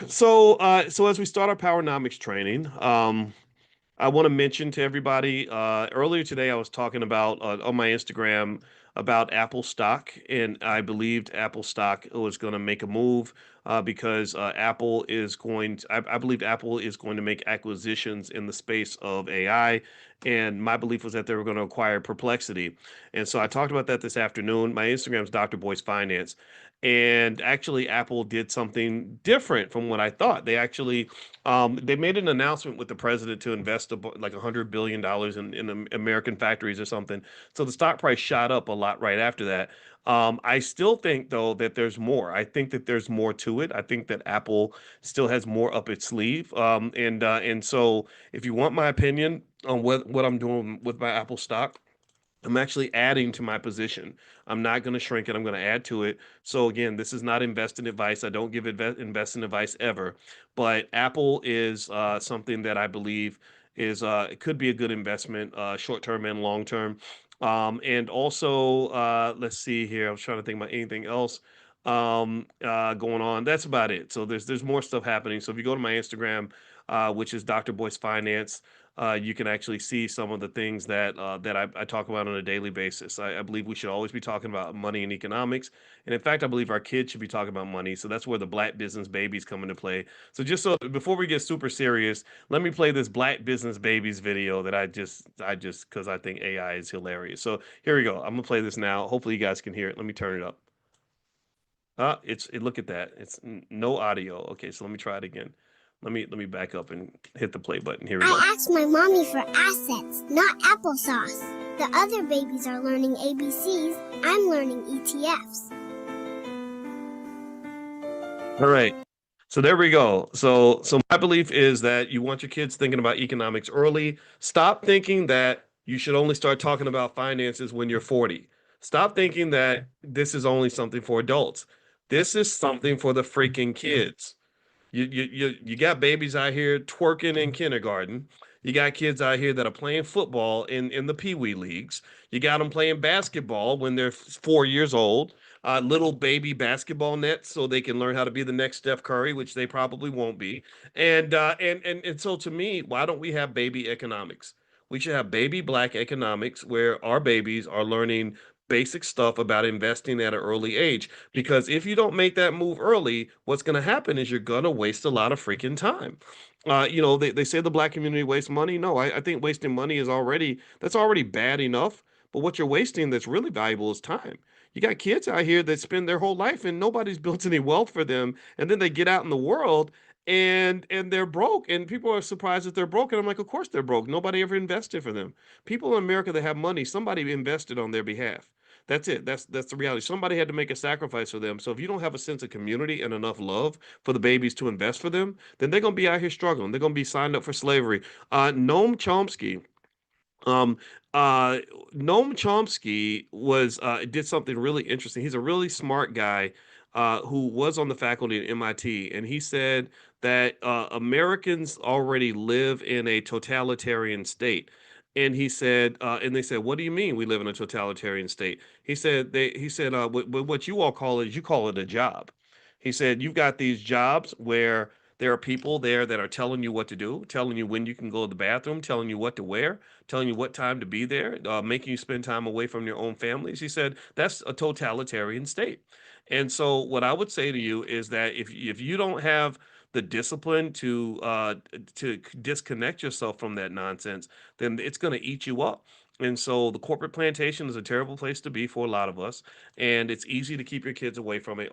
So as we start our Powernomics training, I want to mention to everybody, earlier today I was talking about on my Instagram about Apple stock, and I believed Apple stock was going to make a move because Apple is going to, I believe Apple is going to make acquisitions in the space of AI. And my belief was that they were going to acquire Perplexity. And so I talked about that this afternoon. My Instagram is Dr. Boyce Finance. And actually, Apple did something different from what I thought. They made an announcement with the president to invest like $100 billion in American factories or something. So the stock price shot up a lot right after that. I still think though that there's more. I think that there's more to it. I think that Apple still has more up its sleeve. And so if you want my opinion on what I'm doing with my Apple stock, I'm actually adding to my position. I'm not going to shrink it. I'm going to add to it. So again, this is not investing advice. I don't give investing advice ever, but Apple is something that I believe is it could be a good investment, short term and long term. And also, let's see here. I was trying to think about anything else going on. That's about it. So there's more stuff happening. So if you go to my Instagram, which is Dr. Boyce Finance, you can actually see some of the things that I talk about on a daily basis. I believe we should always be talking about money and economics, and in fact, I believe our kids should be talking about money. So that's where the Black Business Babies come into play. So just so before we get super serious, let me play this Black Business Babies video that I just because I think AI is hilarious. So here we go. I'm gonna play this now. Hopefully, you guys can hear it. Let me turn it up. Look at that. No audio. Okay, so let me try it again. Let me back up and hit the play button. Here we go. I asked my mommy for assets, not applesauce. The other babies are learning ABCs. I'm learning ETFs. All right. So there we go. So my belief is that you want your kids thinking about economics early. Stop thinking that you should only start talking about finances when you're 40. Stop thinking that this is only something for adults. This is something for the freaking kids. You got babies out here twerking in kindergarten. You got kids out here that are playing football in the pee wee leagues. You got them playing basketball when they're 4 years old. Little baby basketball nets so they can learn how to be the next Steph Curry, which they probably won't be. And so to me, why don't we have baby economics? We should have baby black economics where our babies are learning basic stuff about investing at an early age. Because if you don't make that move early, what's going to happen is you're going to waste a lot of freaking time. They say the black community wastes money. No, I think wasting money that's already bad enough. But what you're wasting that's really valuable is time. You got kids out here that spend their whole life and nobody's built any wealth for them. And then they get out in the world and they're broke. And people are surprised that they're broke. And I'm like, of course they're broke. Nobody ever invested for them. People in America that have money, somebody invested on their behalf. That's it. That's the reality. Somebody had to make a sacrifice for them. So if you don't have a sense of community and enough love for the babies to invest for them, then they're gonna be out here struggling. They're gonna be signed up for slavery. Noam Chomsky, um, uh, Noam Chomsky was did something really interesting. He's a really smart guy who was on the faculty at MIT, and he said that Americans already live in a totalitarian state. And they said, "What do you mean we live in a totalitarian state?" He said, what you all call it is you call it a job. He said, "You've got these jobs where there are people there that are telling you what to do, telling you when you can go to the bathroom, telling you what to wear, telling you what time to be there, making you spend time away from your own families." He said, "That's a totalitarian state." And so, what I would say to you is that if you don't have the discipline to disconnect yourself from that nonsense, then it's going to eat you up. And so, the corporate plantation is a terrible place to be for a lot of us, and it's easy to keep your kids away from it.